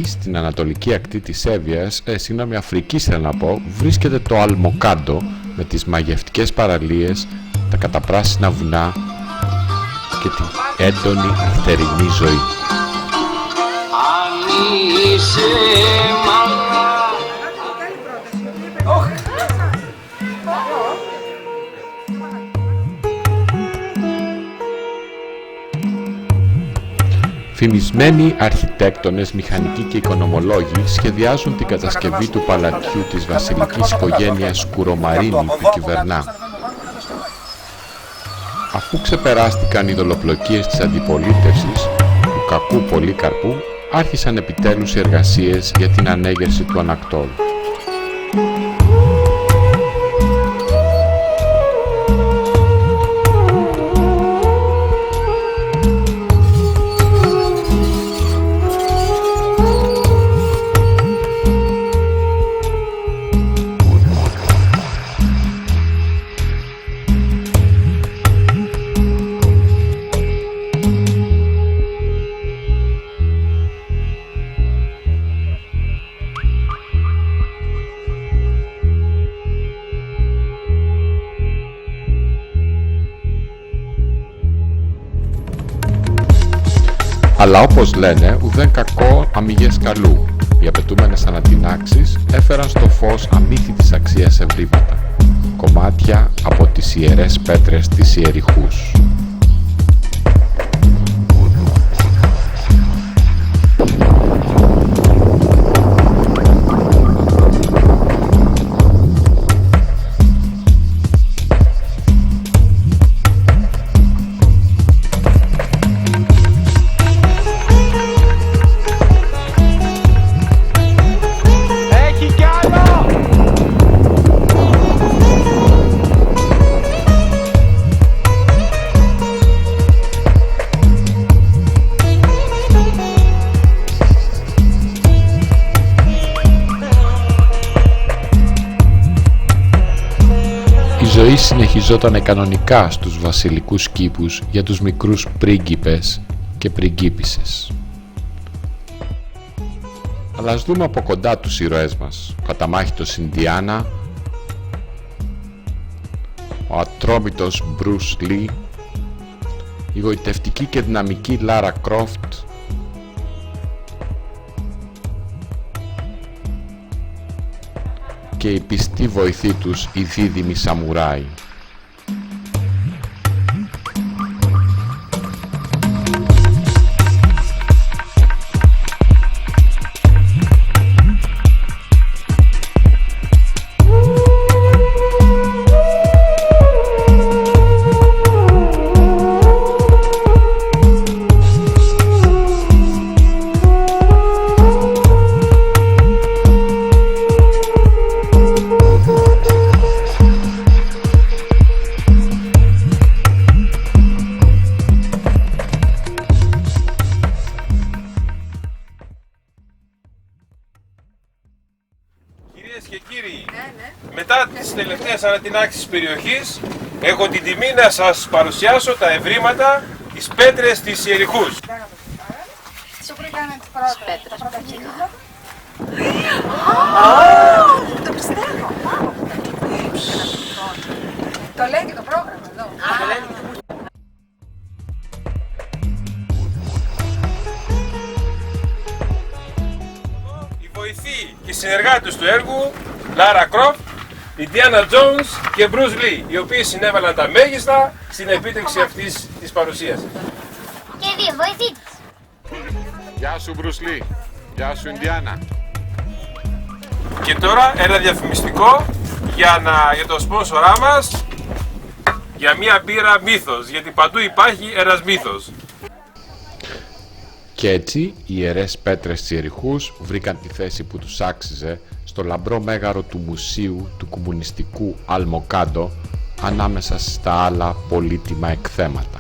Εκεί, στην ανατολική ακτή της Εύβοιας, Αφρικής θέλω να πω, βρίσκεται το Αλμοκάντο με τις μαγευτικές παραλίες, τα καταπράσινα βουνά και την έντονη νυχτερινή ζωή. Φημισμένοι αρχιτέκτονες, μηχανικοί και οικονομολόγοι σχεδιάζουν την κατασκευή του παλατιού της βασιλικής οικογένειας Σκουρομαρίνη που κυβερνά. Αφού ξεπεράστηκαν οι δολοπλοκίες της αντιπολίτευσης, του κακού Πολύκαρπου, άρχισαν επιτέλους οι εργασίες για την ανέγερση του Ανακτόλου. Αλλά όπως λένε, ουδέν κακό αμυγές καλού. Οι απαιτούμενες ανατινάξεις έφεραν στο φως αμύθιτης αξίας ευρήματα, κομμάτια από τις ιερές πέτρες της Ιεριχούς. Η ζωή συνεχιζόταν κανονικά στους βασιλικούς κήπους για τους μικρούς πρίγκιπες και πριγκίπισσες. Αλλά ας δούμε από κοντά τους ήρωές μας. Ο καταμάχητος Ιντιάνα, ο ατρόμητος Μπρους Λι, η γοητευτική και δυναμική Λάρα Κρόφτ, και η πιστή βοηθή τους οι δίδυμοι σαμουράι. Και κύριοι, μετά τις τελευταίες ανατινάξεις περιοχής, έχω την τιμή να σας παρουσιάσω τα ευρήματα της πέτρες της Ιεριχούς. Το πιστεύω. Το λέει και το πρόγραμμα εδώ. Οι βοηθοί και συνεργάτες του έργου, Λάρα Κρόφτ, Ιντιάνα Τζόουνς και Μπρους Λι, οι οποίοι συνέβαλαν τα μέγιστα στην επίτευξη αυτής της παρουσίας. Και δύο βοηθοί της. Γεια σου Μπρους Λι, γεια σου Ιντιάνα. Και τώρα ένα διαφημιστικό για το σπόνσορά μας, για μια μπύρα Μύθος, γιατί παντού υπάρχει ένας μύθος. Και έτσι οι ιερές πέτρες της Ιεριχούς βρήκαν τη θέση που τους άξιζε στο λαμπρό μέγαρο του μουσείου του κομμουνιστικού Αλμοκάντο, ανάμεσα στα άλλα πολύτιμα εκθέματα.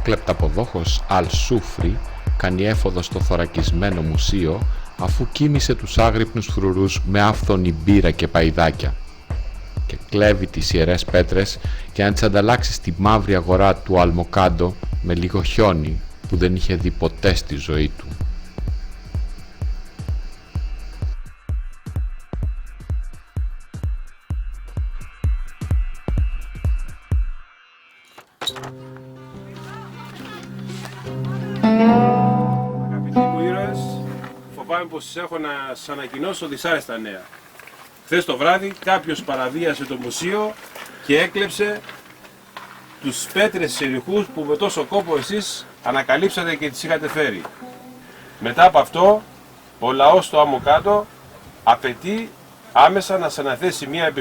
κλεπταποδόχος Αλ Σούφρι κάνει έφοδο στο θωρακισμένο μουσείο αφού κοίμησε τους άγρυπνους φρουρούς με άφθονη μπύρα και παϊδάκια και κλέβει τις ιερές πέτρες για να τις ανταλλάξει στη μαύρη αγορά του Αλμοκάντο με λίγο χιόνι που δεν είχε δει ποτέ στη ζωή του. Αγαπητοί μου ήρωες, φοβάμαι πως έχω να σας ανακοινώσω δυσάρεστα νέα. Χθες το βράδυ κάποιος παραβίασε το μουσείο και έκλεψε τους πέτρες της Ιεριχούς που με τόσο κόπο εσείς ανακαλύψατε και τις είχατε φέρει. Μετά από αυτό, ο λαός στο άμμο κάτω απαιτεί άμεσα να σας αναθέσει μια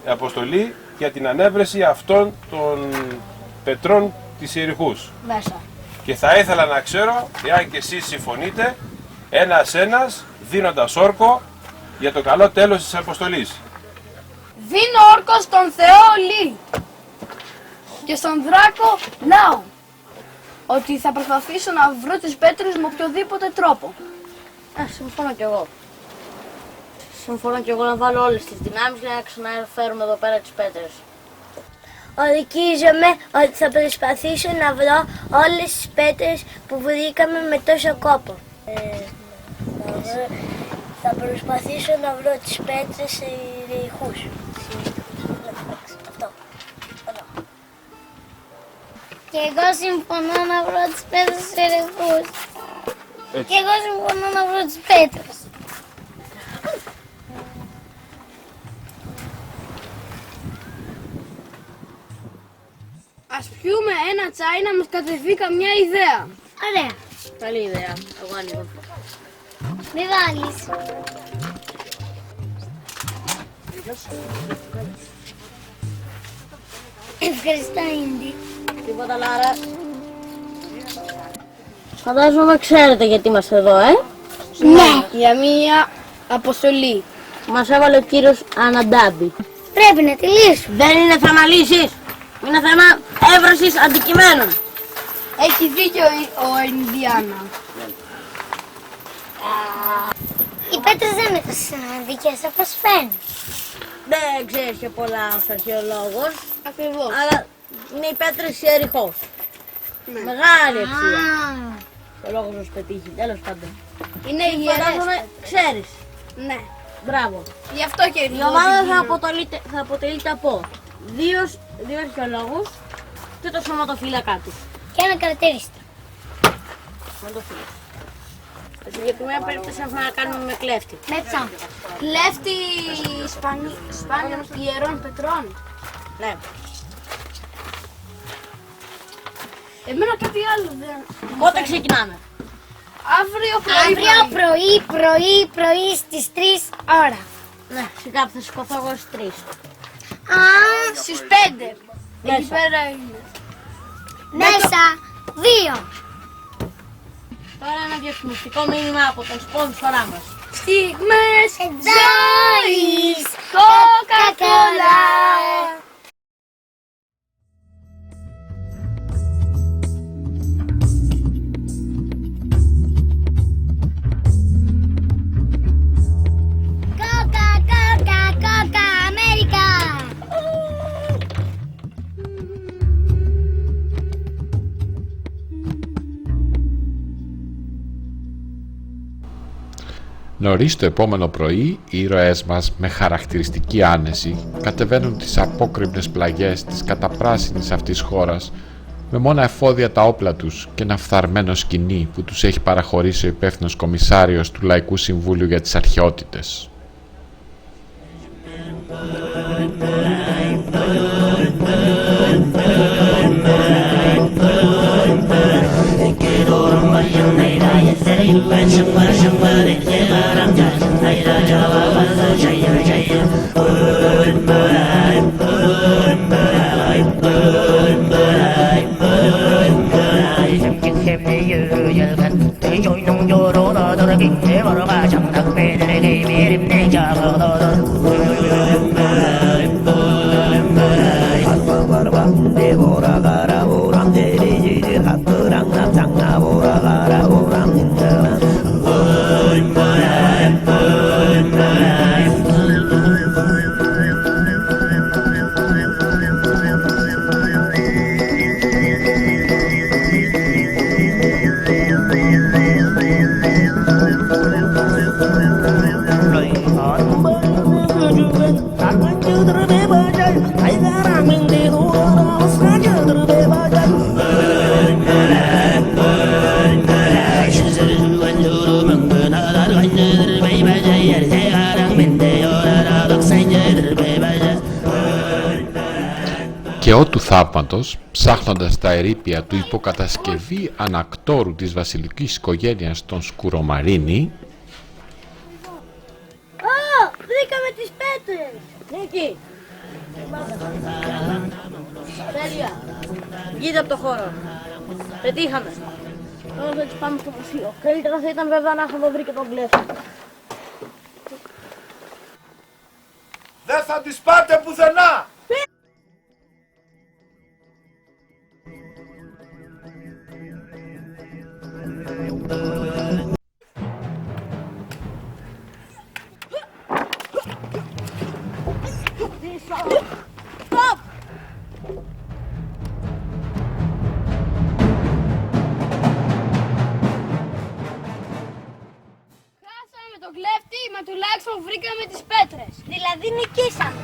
αποστολή για την ανέβρεση αυτών των πετρών της Ιεριχούς. Μέσα. Και θα ήθελα να ξέρω, εάν και εσείς συμφωνείτε, ένας δίνοντας όρκο για το καλό τέλος της αποστολής. Δίνω όρκο στον Θεό Λί και στον Δράκο Νάου ότι θα προσπαθήσω να βρω τις πέτρες με οποιοδήποτε τρόπο. Συμφωνώ κι εγώ. Συμφωνώ κι εγώ να βάλω όλες τις δυνάμεις για να ξαναφέρουμε εδώ πέρα τις πέτρες. Ορκίζομαι ότι θα προσπαθήσω να βρω όλες τις πέτρες που βρήκαμε με τόσο κόπο. Θα προσπαθήσω να βρω τις πέτρες σε Ιεριχούς. Αυτό. Και εγώ συμφωνώ να βρω τις πέτρες στους Ιεριχούς. Και εγώ συμφωνώ να βρω τις πέτρες. Ας πιούμε ένα τσάι να μας κατεβεί καμιά ιδέα. Ωραία. Καλή ιδέα. Εγώ ανοίγω. Μη βάλεις. Ευχαριστώ, Ίντι. Τίποτα, Λάρα. Φαντάζομαι ξέρετε γιατί είμαστε εδώ, Ναι, για μία αποστολή. Μας έβαλε ο κύριος Αναντάμπη. Πρέπει να τη λύσουμε. Δεν είναι θέμα λύσης. Είναι θέμα έβρασης αντικειμένων. Έχει δίκιο ο Ινδιάνα. Οι πέτρες δεν είναι τόσο σημαντικές όπως φαίνεται. Δεν ξέρεις και πολλά ως αρχαιολόγος, Ακριβώς. αλλά είναι οι πέτρες της Ιεριχώς. Μεγάλη αξία. Α, Ο λόγος μας πετύχει, τέλος πάντων. Είναι Φαντάζομαι ιερές. ξέρεις. Ναι. Μπράβο. Γι' αυτό και Η ομάδα θα αποτελείται από δύο αρχαιολόγους και το σωματοφύλακά τους. και ένα καρατερίστα. Σωματοφύλακας. Στη συγκεκριμένη περίπτωση έχουμε να κάνουμε με κλέφτη. Με τσάμπ. Κλέφτη σπάνιων ιερών πετρών. Ναι. Εμένα κάτι άλλο δεν... Πότε ξεκινάμε? Αύριο Πρωί στις 3 ώρα. Ναι, σιγά που θα σηκωθώ εγώ στις 3. Α, στις 5. Εκεί Μέσα. πέρα είναι. μέσα 2. Τώρα ένα διαφημιστικό μήνυμα από τον σπόνσορά μας. Στιγμές Ζωής Coca-Cola. Coca Αμέρικα. Νωρίς το επόμενο πρωί, οι ήρωές μας με χαρακτηριστική άνεση κατεβαίνουν τις απόκρημνες πλαγιές της καταπράσινης αυτής χώρας με μόνα εφόδια τα όπλα τους και ένα φθαρμένο σκοινί που τους έχει παραχωρήσει ο υπεύθυνος κομισάριος του Λαϊκού Συμβούλιου για τις Αρχαιότητες. Devora gara oran deri θαύματος, ψάχνοντας τα ερείπια του υποκατασκευή ανακτόρου της βασιλικής οικογένειας των Σκουρομαρίνη. Βρήκαμε τις πέτρες! Νίκη! Τέλεια! Βγείτε από το χώρο. Πετύχαμε. Τώρα θα τις πάμε στο μουσείο. Καλύτερα θα ήταν βέβαια να είχαμε βρει και τον κλέφτη. Δεν θα τις πάτε πουθενά! Χάσαμε τον κλέφτη, μα τουλάχιστον βρήκαμε τις πέτρες. Δηλαδή νικήσαμε.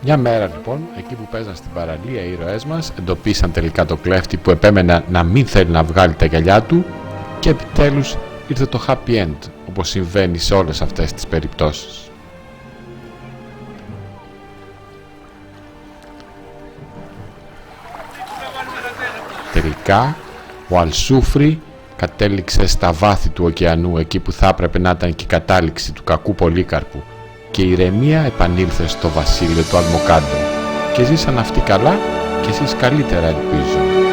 Μια μέρα λοιπόν, εκεί που παίζαν στην παραλία οι ήρωές μας, εντοπίσαν τελικά το κλέφτη που επέμενε να μην θέλει να βγάλει τα γυαλιά του και επιτέλους ήρθε το happy end, όπως συμβαίνει σε όλες αυτές τις περιπτώσεις. Τελικά, ο Αλσούφρι κατέληξε στα βάθη του ωκεανού, εκεί που θα έπρεπε να ήταν και η κατάληξη του κακού Πολύκαρπου, και η ηρεμία επανήλθε στο βασίλειο του Αλμοκάντο και ζήσαν αυτοί καλά και εσείς καλύτερα, ελπίζω.